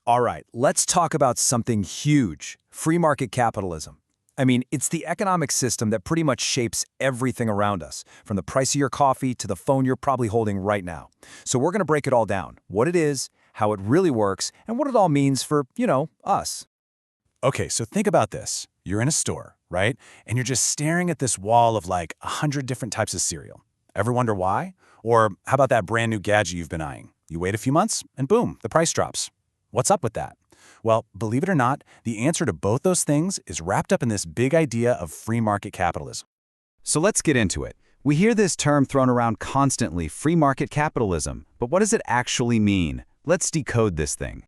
All right, let's talk about something huge, free market capitalism. I mean, it's the economic system that pretty much shapes everything around us, from the price of your coffee to the phone you're probably holding right now. So we're going to break it all down, what it is, how it really works, and what it all means for, us. Okay, so think about this. You're in a store, right? And you're just staring at this wall of like 100 different types of cereal. Ever wonder why? Or how about that brand new gadget you've been eyeing? You wait a few months and boom, the price drops. What's up with that? Well, believe it or not, the answer to both those things is wrapped up in this big idea of free market capitalism. So let's get into it. We hear this term thrown around constantly, free market capitalism, but what does it actually mean? Let's decode this thing.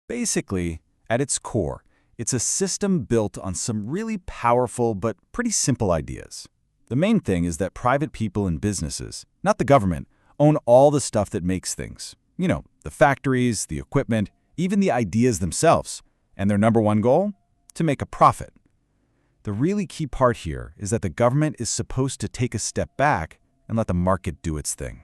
Basically, at its core, it's a system built on some really powerful but pretty simple ideas. The main thing is that private people and businesses, not the government, own all the stuff that makes things. You know, the factories, the equipment, even the ideas themselves. And their number one goal? To make a profit. The really key part here is that the government is supposed to take a step back and let the market do its thing.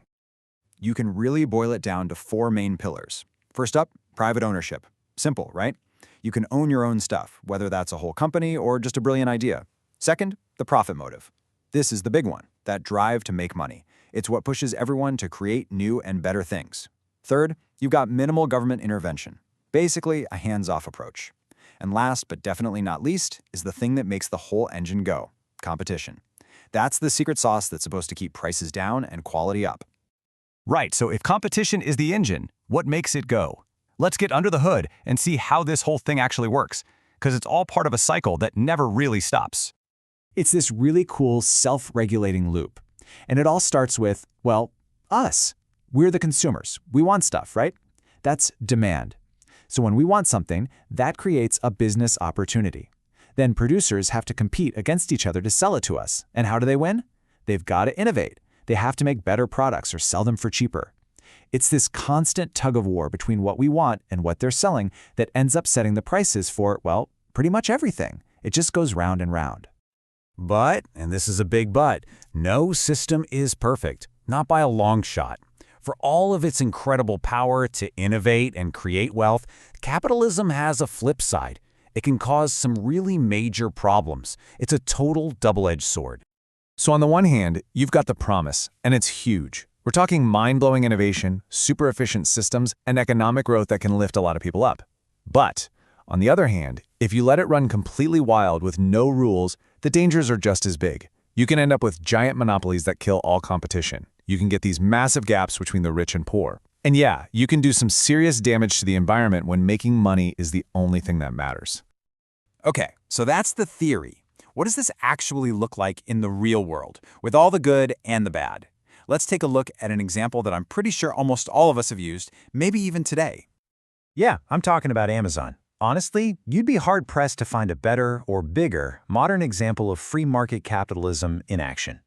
You can really boil it down to four main pillars. First up, private ownership. Simple, right? You can own your own stuff, whether that's a whole company or just a brilliant idea. Second, the profit motive. This is the big one, that drive to make money. It's what pushes everyone to create new and better things. Third, you've got minimal government intervention. Basically, a hands-off approach. And last, but definitely not least, is the thing that makes the whole engine go, competition. That's the secret sauce that's supposed to keep prices down and quality up. Right, so if competition is the engine, what makes it go? Let's get under the hood and see how this whole thing actually works, because it's all part of a cycle that never really stops. It's this really cool self-regulating loop. And it all starts with, well, us. We're the consumers. We want stuff, right? That's demand. So when we want something, that creates a business opportunity. Then producers have to compete against each other to sell it to us. And how do they win? They've got to innovate. They have to make better products or sell them for cheaper. It's this constant tug of war between what we want and what they're selling that ends up setting the prices for, well, pretty much everything. It just goes round and round. But, and this is a big but, no system is perfect, not by a long shot. For all of its incredible power to innovate and create wealth, capitalism has a flip side. It can cause some really major problems. It's a total double-edged sword. So on the one hand, you've got the promise, and it's huge. We're talking mind-blowing innovation, super efficient systems, and economic growth that can lift a lot of people up. But, on the other hand, if you let it run completely wild with no rules, the dangers are just as big. You can end up with giant monopolies that kill all competition. You can get these massive gaps between the rich and poor. And yeah, you can do some serious damage to the environment when making money is the only thing that matters. Okay, so that's the theory. What does this actually look like in the real world, with all the good and the bad? Let's take a look at an example that I'm pretty sure almost all of us have used, maybe even today. Yeah, I'm talking about Amazon. Honestly, you'd be hard-pressed to find a better or bigger modern example of free market capitalism in action.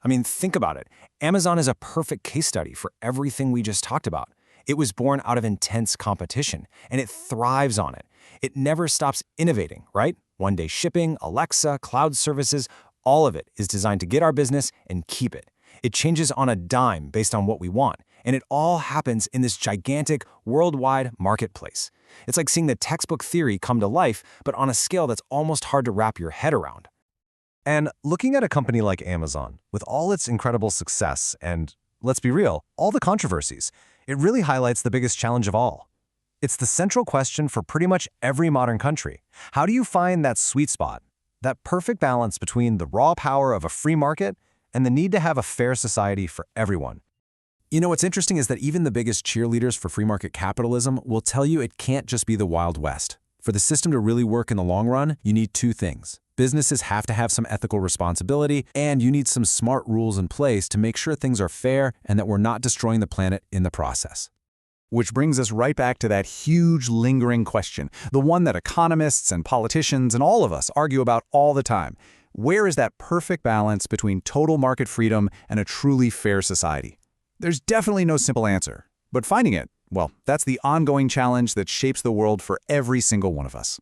I mean, think about it. Amazon is a perfect case study for everything we just talked about. It was born out of intense competition, and it thrives on it. It never stops innovating, right? One-day shipping, Alexa, cloud services, all of it is designed to get our business and keep it. It changes on a dime based on what we want, and it all happens in this gigantic, worldwide marketplace. It's like seeing the textbook theory come to life, but on a scale that's almost hard to wrap your head around. And looking at a company like Amazon, with all its incredible success and, let's be real, all the controversies, it really highlights the biggest challenge of all. It's the central question for pretty much every modern country. How do you find that sweet spot, that perfect balance between the raw power of a free market and the need to have a fair society for everyone? You know, what's interesting is that even the biggest cheerleaders for free market capitalism will tell you it can't just be the Wild West. For the system to really work in the long run, you need two things. Businesses have to have some ethical responsibility, and you need some smart rules in place to make sure things are fair and that we're not destroying the planet in the process. Which brings us right back to that huge lingering question, the one that economists and politicians and all of us argue about all the time. Where is that perfect balance between total market freedom and a truly fair society? There's definitely no simple answer, but finding it, well, that's the ongoing challenge that shapes the world for every single one of us.